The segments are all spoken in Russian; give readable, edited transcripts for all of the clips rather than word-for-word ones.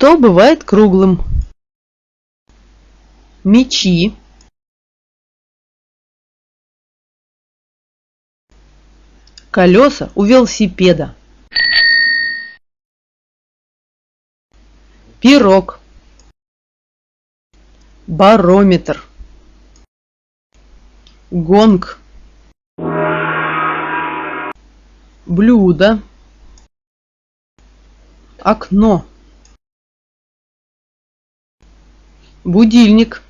Что бывает круглым? Мячи, колеса у велосипеда, пирог, барометр, гонг, блюдо, окно, будильник,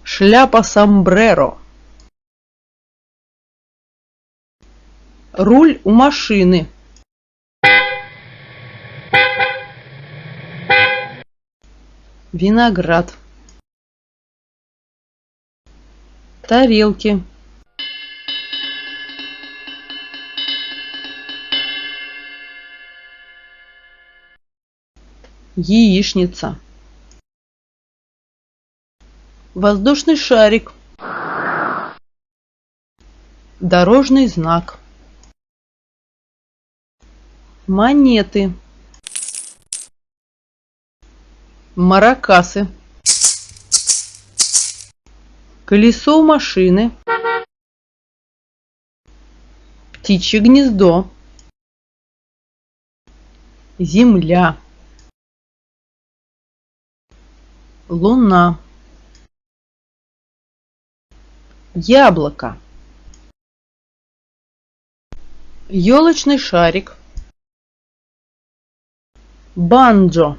шляпа-сомбреро, руль у машины, виноград, тарелки, яичница, воздушный шарик, дорожный знак, монеты, маракасы, колесо у машины, птичье гнездо, земля, луна, яблоко, елочный шарик, банджо,